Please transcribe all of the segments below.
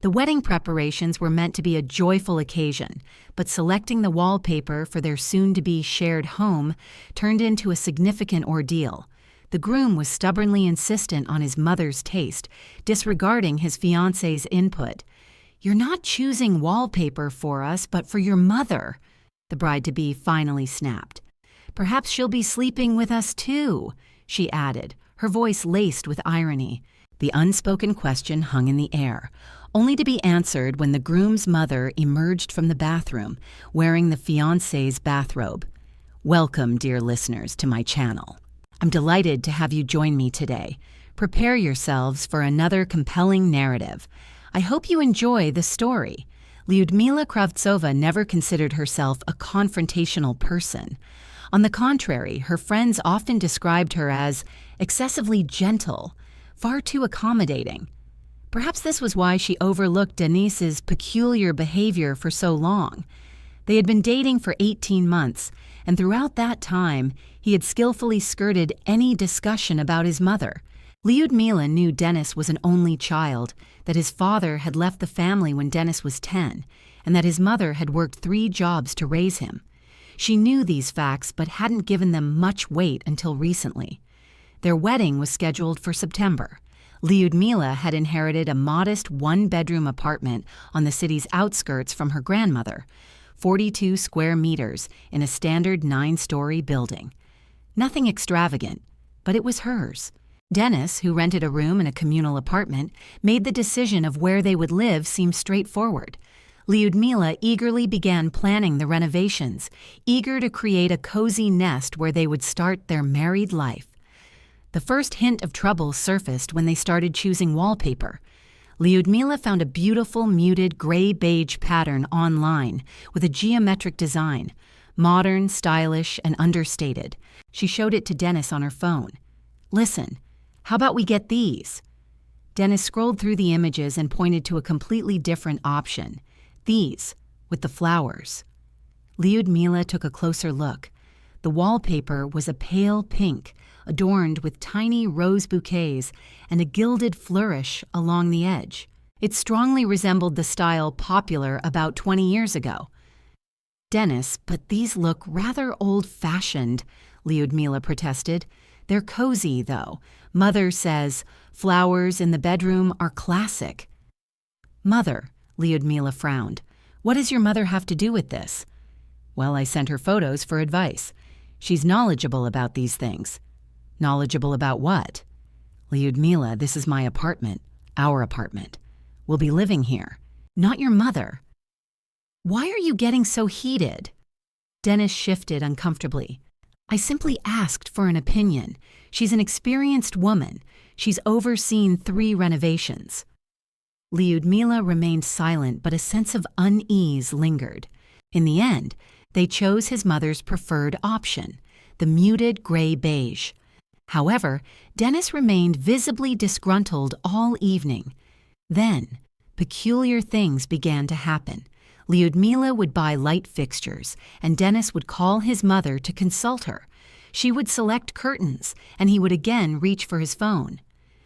The wedding preparations were meant to be a joyful occasion, but selecting the wallpaper for their soon-to-be shared home turned into a significant ordeal. The groom was stubbornly insistent on his mother's taste, disregarding his fiancée's input. "You're not choosing wallpaper for us, but for your mother," the bride-to-be finally snapped. "Perhaps she'll be sleeping with us too," she added, her voice laced with irony. The unspoken question hung in the air, only to be answered when the groom's mother emerged from the bathroom, wearing the fiancé's bathrobe. Welcome, dear listeners, to my channel. I'm delighted to have you join me today. Prepare yourselves for another compelling narrative. I hope you enjoy the story. Lyudmila Kravtsova never considered herself a confrontational person. On the contrary, her friends often described her as excessively gentle, far too accommodating. Perhaps this was why she overlooked Denis's peculiar behavior for so long. They had been dating for 18 months, and throughout that time, he had skillfully skirted any discussion about his mother. Lyudmila knew Denis was an only child, that his father had left the family when Denis was 10, and that his mother had worked 3 jobs to raise him. She knew these facts but hadn't given them much weight until recently. Their wedding was scheduled for September. Lyudmila had inherited a modest 1-bedroom apartment on the city's outskirts from her grandmother, 42 square meters in a standard 9-story building. Nothing extravagant, but it was hers. Denis, who rented a room in a communal apartment, made the decision of where they would live seem straightforward. Lyudmila eagerly began planning the renovations, eager to create a cozy nest where they would start their married life. The first hint of trouble surfaced when they started choosing wallpaper. Lyudmila found a beautiful muted gray-beige pattern online with a geometric design, modern, stylish, and understated. She showed it to Denis on her phone. "Listen, how about we get these?" Denis scrolled through the images and pointed to a completely different option. These, with the flowers. Lyudmila took a closer look. The wallpaper was a pale pink, adorned with tiny rose bouquets and a gilded flourish along the edge. It strongly resembled the style popular about 20 years ago. "Denis, but these look rather old-fashioned," Lyudmila protested. "They're cozy, though. Mother says flowers in the bedroom are classic." "Mother," Lyudmila frowned. "What does your mother have to do with this?" "Well, I sent her photos for advice. She's knowledgeable about these things." "Knowledgeable about what?" "Lyudmila, this is my apartment, our apartment. We'll be living here." "Not your mother." "Why are you getting so heated?" Denis shifted uncomfortably. "I simply asked for an opinion. She's an experienced woman. She's overseen 3 renovations." Lyudmila remained silent, but a sense of unease lingered. In the end, they chose his mother's preferred option, the muted gray-beige. However, Denis remained visibly disgruntled all evening. Then, peculiar things began to happen. Lyudmila would buy light fixtures, and Denis would call his mother to consult her. She would select curtains, and he would again reach for his phone.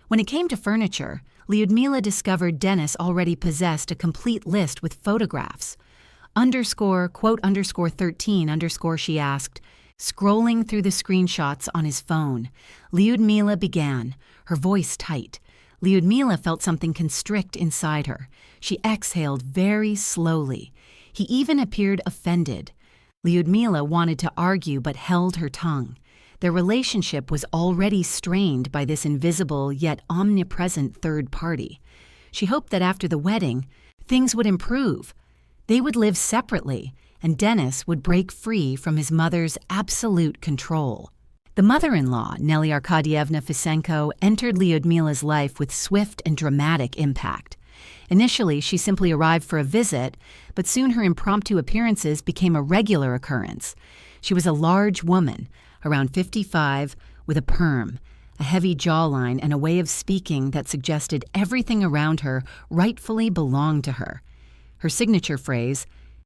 When it came to furniture, Lyudmila discovered Denis already possessed a complete list with photographs. _13_ she asked, scrolling through the screenshots on his phone. Lyudmila began, her voice tight. Lyudmila felt something constrict inside her. She exhaled very slowly. He even appeared offended. Lyudmila wanted to argue but held her tongue. Their relationship was already strained by this invisible yet omnipresent third party. She hoped that after the wedding, things would improve. They would live separately, and Denis would break free from his mother's absolute control. The mother-in-law, Nelly Arkadievna Fisenko, entered Lyudmila's life with swift and dramatic impact. Initially, she simply arrived for a visit, but soon her impromptu appearances became a regular occurrence. She was a large woman, around 55, with a perm, a heavy jawline, and a way of speaking that suggested everything around her rightfully belonged to her. Her signature phrase,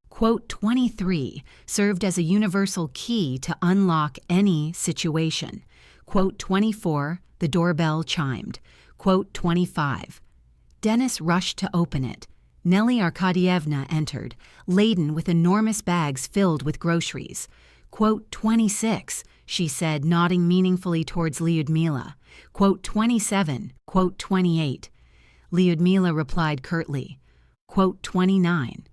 "23, served as a universal key to unlock any situation. 24, the doorbell chimed. 25. Denis rushed to open it. Nelly Arkadievna entered, laden with enormous bags filled with groceries. Quote, 26, she said, nodding meaningfully towards Lyudmila. Quote, 27, quote, 28. Lyudmila replied curtly. Quote, 29.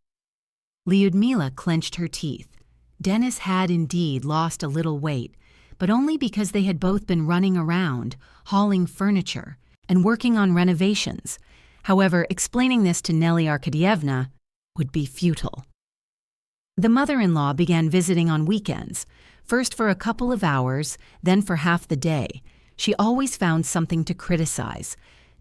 Lyudmila clenched her teeth. Dennis had indeed lost a little weight, but only because they had both been running around, hauling furniture, and working on renovations. However, explaining this to Nelly Arkadievna would be futile. The mother-in-law began visiting on weekends, first for a couple of hours, then for half the day. She always found something to criticize.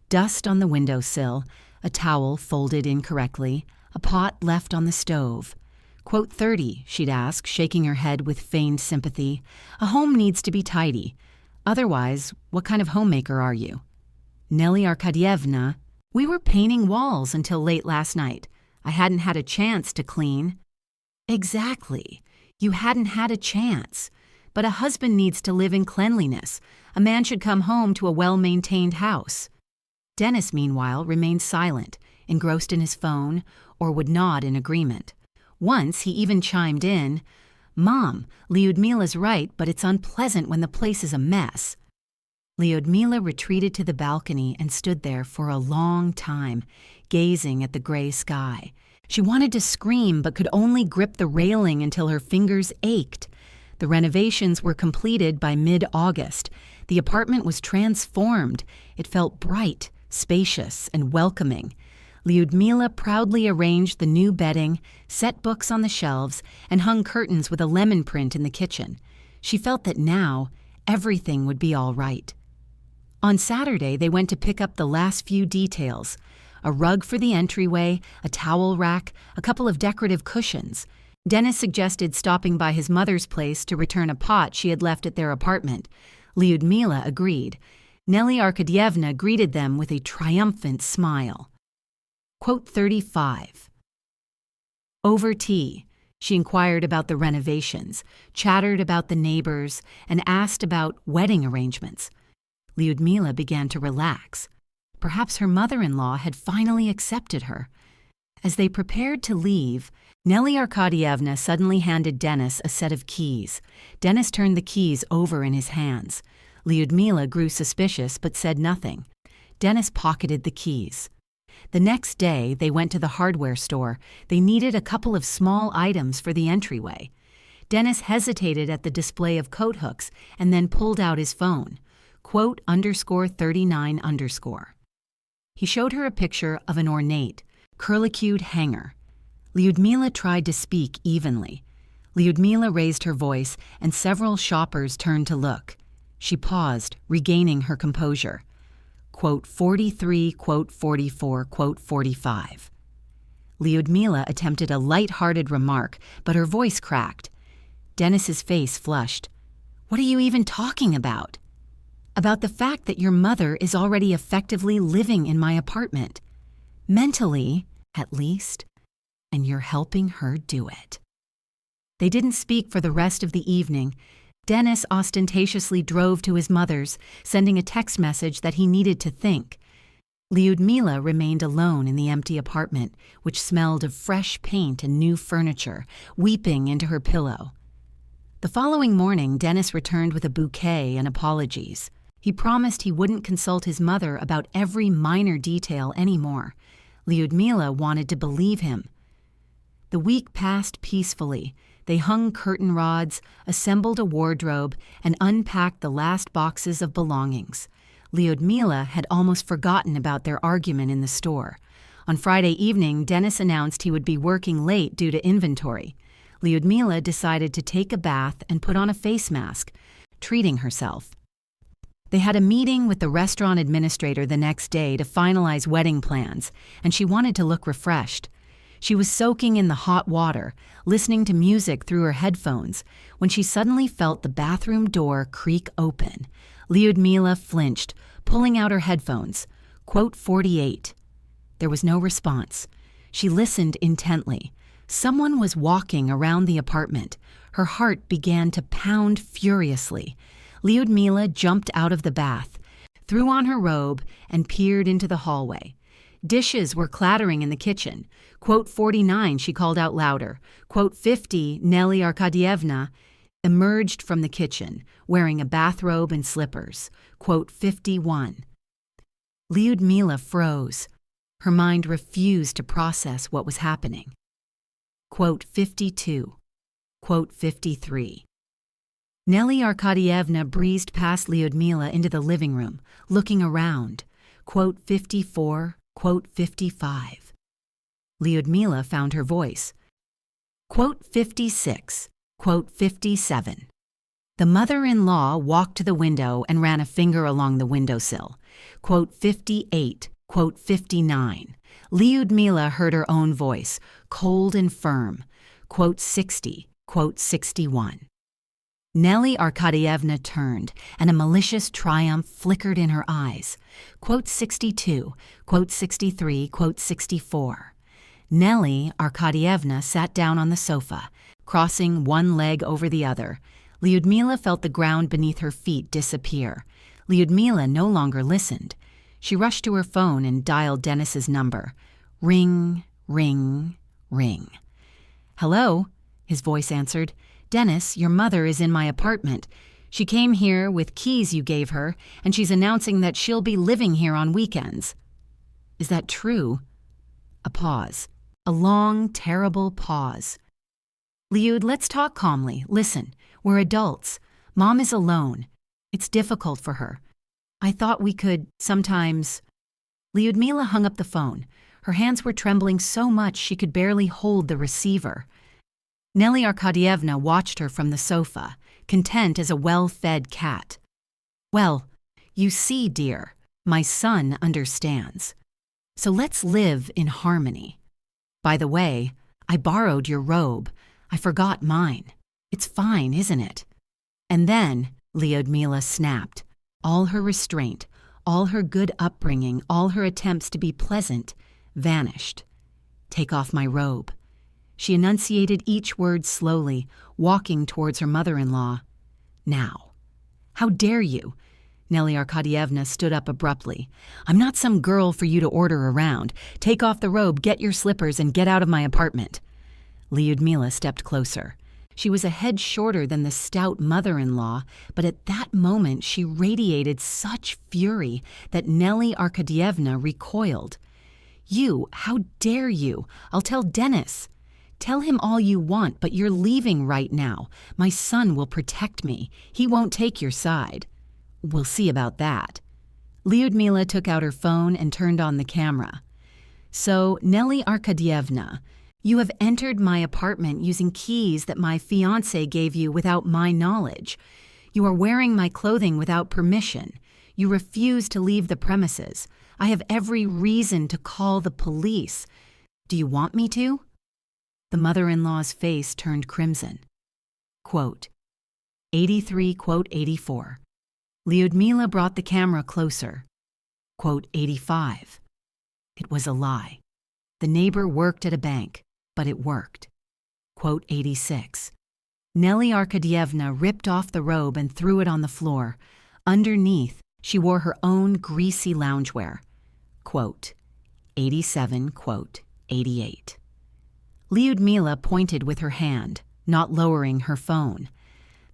Dust on the windowsill, a towel folded incorrectly, a pot left on the stove. Quote, 30, she'd ask, shaking her head with feigned sympathy. A home needs to be tidy. Otherwise, what kind of homemaker are you? Nelly Arkadievna, we were painting walls until late last night. I hadn't had a chance to clean. Exactly. You hadn't had a chance. But a husband needs to live in cleanliness. A man should come home to a well-maintained house. Dennis, meanwhile, remained silent, engrossed in his phone, or would nod in agreement. Once he even chimed in, Mom, Lyudmila's right, but it's unpleasant when the place is a mess. Lyudmila retreated to the balcony and stood there for a long time, gazing at the gray sky. She wanted to scream but could only grip the railing until her fingers ached. The renovations were completed by mid-August. The apartment was transformed. It felt bright, spacious, and welcoming. Lyudmila proudly arranged the new bedding, set books on the shelves, and hung curtains with a lemon print in the kitchen. She felt that now everything would be all right. On Saturday, they went to pick up the last few details: a rug for the entryway, a towel rack, a couple of decorative cushions. Dennis suggested stopping by his mother's place to return a pot she had left at their apartment. Lyudmila agreed. Nelly Arkadievna greeted them with a triumphant smile. Quote 35. Over tea, she inquired about the renovations, chattered about the neighbors, and asked about wedding arrangements. Lyudmila began to relax. Perhaps her mother-in-law had finally accepted her. As they prepared to leave, Nelly Arkadievna suddenly handed Dennis a set of keys. Dennis turned the keys over in his hands. Lyudmila grew suspicious but said nothing. Dennis pocketed the keys. The next day, they went to the hardware store. They needed a couple of small items for the entryway. Dennis hesitated at the display of coat hooks and then pulled out his phone. Quote _39_. He showed her a picture of an ornate, curlicued hanger. Lyudmila tried to speak evenly. Lyudmila raised her voice, and several shoppers turned to look. She paused, regaining her composure. Quote 43, quote 44, quote 45. Lyudmila attempted a light-hearted remark, but her voice cracked. Dennis's face flushed. What are you even talking about? About the fact that your mother is already effectively living in my apartment. Mentally, at least. And you're helping her do it. They didn't speak for the rest of the evening. Dennis ostentatiously drove to his mother's, sending a text message that he needed to think. Lyudmila remained alone in the empty apartment, which smelled of fresh paint and new furniture, weeping into her pillow. The following morning, Dennis returned with a bouquet and apologies. He promised he wouldn't consult his mother about every minor detail anymore. Lyudmila wanted to believe him. The week passed peacefully. They hung curtain rods, assembled a wardrobe, and unpacked the last boxes of belongings. Lyudmila had almost forgotten about their argument in the store. On Friday evening, Dennis announced he would be working late due to inventory. Lyudmila decided to take a bath and put on a face mask, treating herself. They had a meeting with the restaurant administrator the next day to finalize wedding plans, and she wanted to look refreshed. She was soaking in the hot water, listening to music through her headphones, when she suddenly felt the bathroom door creak open. Lyudmila flinched, pulling out her headphones. Quote 48. There was no response. She listened intently. Someone was walking around the apartment. Her heart began to pound furiously. Lyudmila jumped out of the bath, threw on her robe, and peered into the hallway. Dishes were clattering in the kitchen. Quote 49, she called out louder. Quote 50, Nelly Arkadievna emerged from the kitchen, wearing a bathrobe and slippers. Quote 51. Lyudmila froze. Her mind refused to process what was happening. Quote 52. Quote 53. Nelly Arkadievna breezed past Lyudmila into the living room, looking around. Quote 54. Quote 55. Lyudmila found her voice. Quote 56. Quote 57. The mother-in-law walked to the window and ran a finger along the windowsill. Quote 58. Quote 59. Lyudmila heard her own voice, cold and firm. Quote 60. Quote 61. Nelly Arkadievna turned, and a malicious triumph flickered in her eyes. Quote 62. Quote 63. Quote 64. Nelly Arkadievna sat down on the sofa, crossing one leg over the other. Lyudmila felt the ground beneath her feet disappear. Lyudmila no longer listened. She rushed to her phone and dialed Denis's number. Ring, ring, ring. "Hello," his voice answered. "Denis, your mother is in my apartment. She came here with keys you gave her, and she's announcing that she'll be living here on weekends." "Is that true?" A pause. A long, terrible pause. "Lyud, let's talk calmly. Listen, we're adults. Mom is alone. It's difficult for her. I thought we could, sometimes—" Lyudmila hung up the phone. Her hands were trembling so much she could barely hold the receiver. Nelly Arkadievna watched her from the sofa, content as a well-fed cat. "Well, you see, dear, my son understands. So let's live in harmony. By the way, I borrowed your robe. I forgot mine. It's fine, isn't it?" And then, Lyudmila snapped. All her restraint, all her good upbringing, all her attempts to be pleasant, vanished. "Take off my robe." She enunciated each word slowly, walking towards her mother-in-law. "Now." "How dare you?" Nelly Arkadievna stood up abruptly. "I'm not some girl for you to order around. Take off the robe, get your slippers, and get out of my apartment." Lyudmila stepped closer. She was a head shorter than the stout mother-in-law, but at that moment she radiated such fury that Nelly Arkadievna recoiled. "You, how dare you? I'll tell Denis." "Tell him all you want, but you're leaving right now. My son will protect me. He won't take your side." "We'll see about that." Lyudmila took out her phone and turned on the camera. "So, Nelly Arkadievna, you have entered my apartment using keys that my fiancé gave you without my knowledge. You are wearing my clothing without permission. You refuse to leave the premises. I have every reason to call the police. Do you want me to?" The mother-in-law's face turned crimson. Quote 83. Quote 84. Lyudmila brought the camera closer. Quote 85. It was a lie. The neighbor worked at a bank, but it worked. Quote 86. Nelly Arkadievna ripped off the robe and threw it on the floor. Underneath, she wore her own greasy loungewear. Quote 87. Quote 88. Lyudmila pointed with her hand, not lowering her phone.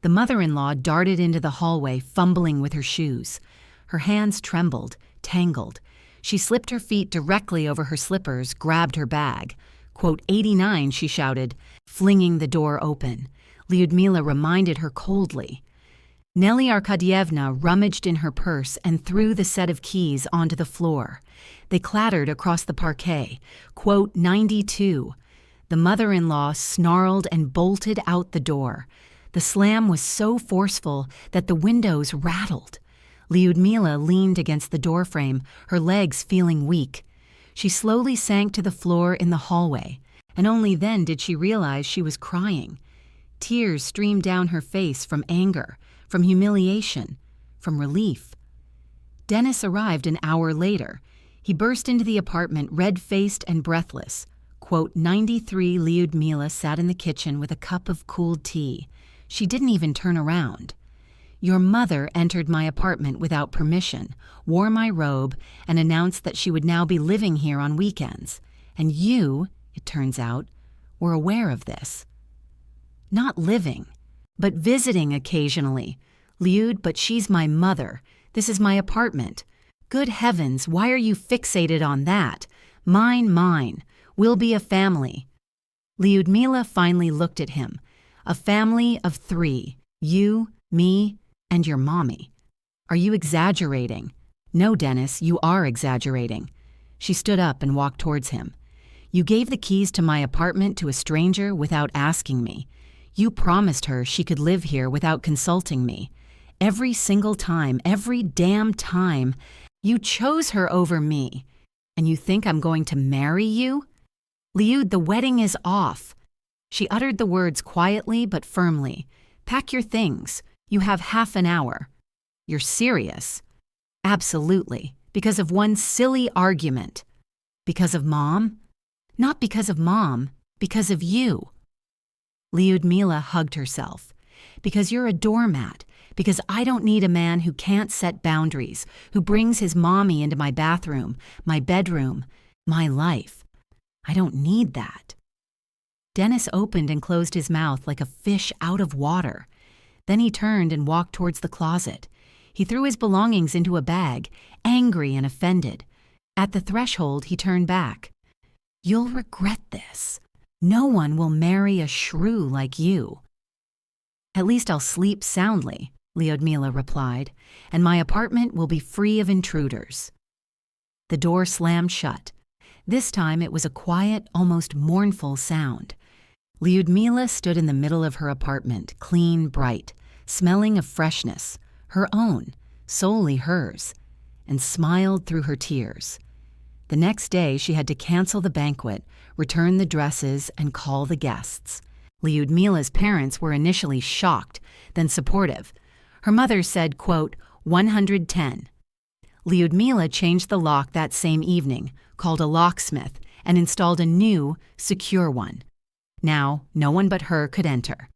The mother-in-law darted into the hallway, fumbling with her shoes. Her hands trembled, tangled. She slipped her feet directly over her slippers, grabbed her bag. Quote 89, she shouted, flinging the door open. Lyudmila reminded her coldly. Nelly Arkadievna rummaged in her purse and threw the set of keys onto the floor. They clattered across the parquet. Quote 92. The mother-in-law snarled and bolted out the door. The slam was so forceful that the windows rattled. Lyudmila leaned against the doorframe, her legs feeling weak. She slowly sank to the floor in the hallway, and only then did she realize she was crying. Tears streamed down her face from anger, from humiliation, from relief. Denis arrived an hour later. He burst into the apartment red-faced and breathless. Quote 93. Lyudmila sat in the kitchen with a cup of cooled tea. She didn't even turn around. Your mother entered my apartment without permission, wore my robe, and announced that she would now be living here on weekends. And you, it turns out, were aware of this. Not living, but visiting occasionally. Liud, but she's my mother. This is my apartment. Good heavens, why are you fixated on that? Mine. We'll be a family. Lyudmila finally looked at him. A family of 3. You, me, and your mommy. Are you exaggerating? No, Dennis, you are exaggerating. She stood up and walked towards him. You gave the keys to my apartment to a stranger without asking me. You promised her she could live here without consulting me. Every single time, every damn time, you chose her over me. And you think I'm going to marry you? Liud, the wedding is off. She uttered the words quietly but firmly. Pack your things. You have half an hour. You're serious? Absolutely. Because of one silly argument. Because of Mom? Not because of Mom. Because of you. Lyudmila hugged herself. Because you're a doormat. Because I don't need a man who can't set boundaries, who brings his mommy into my bathroom, my bedroom, my life. I don't need that. Dennis opened and closed his mouth like a fish out of water. Then he turned and walked towards the closet. He threw his belongings into a bag, angry and offended. At the threshold, he turned back. You'll regret this. No one will marry a shrew like you. At least I'll sleep soundly, Lyudmila replied, and my apartment will be free of intruders. The door slammed shut. This time it was a quiet, almost mournful sound. Lyudmila stood in the middle of her apartment, clean, bright, smelling of freshness, her own, solely hers, and smiled through her tears. The next day she had to cancel the banquet, return the dresses, and call the guests. Lyudmila's parents were initially shocked, then supportive. Her mother said, quote, 110. Lyudmila changed the lock that same evening, called a locksmith, and installed a new, secure one. Now, no one but her could enter.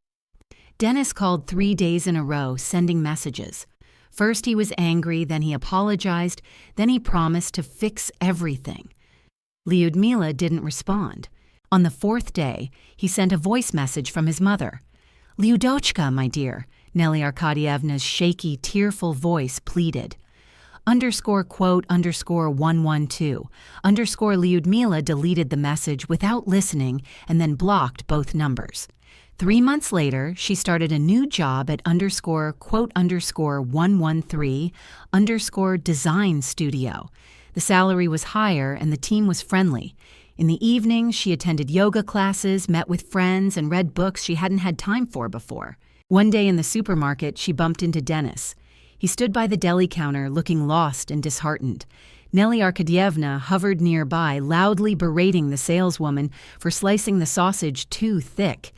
Dennis called 3 days in a row, sending messages. First he was angry, then he apologized, then he promised to fix everything. Lyudmila didn't respond. On the 4th day, he sent a voice message from his mother. Lyudochka, my dear, Nelly Arkadievna's shaky, tearful voice pleaded. _quote _112. Lyudmila deleted the message without listening and then blocked both numbers. 3 months later, she started a new job at _quote _113 design studio. The salary was higher and the team was friendly. In the evenings, she attended yoga classes, met with friends, and read books she hadn't had time for before. One day in the supermarket, she bumped into Dennis. He stood by the deli counter, looking lost and disheartened. Nelly Arkadievna hovered nearby, loudly berating the saleswoman for slicing the sausage too thick.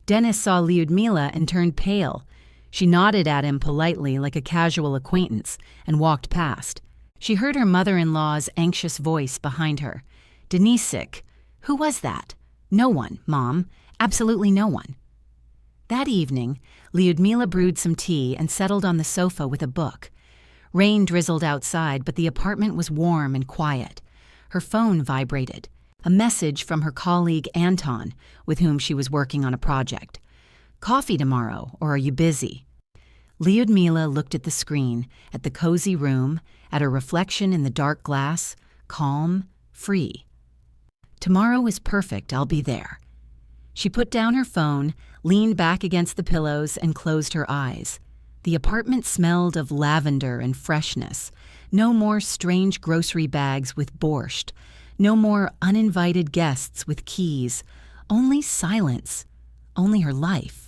Dennis saw Lyudmila and turned pale. She nodded at him politely like a casual acquaintance and walked past. She heard her mother-in-law's anxious voice behind her. Denisik. Who was that? No one, Mom. Absolutely no one. That evening, Lyudmila brewed some tea and settled on the sofa with a book. Rain drizzled outside, but the apartment was warm and quiet. Her phone vibrated. A message from her colleague Anton, with whom she was working on a project. Coffee tomorrow, or are you busy? Lyudmila looked at the screen, at the cozy room, at her reflection in the dark glass, calm, free. Tomorrow is perfect, I'll be there. She put down her phone, leaned back against the pillows, and closed her eyes. The apartment smelled of lavender and freshness. No more strange grocery bags with borscht. No more uninvited guests with keys. Only silence. Only her life.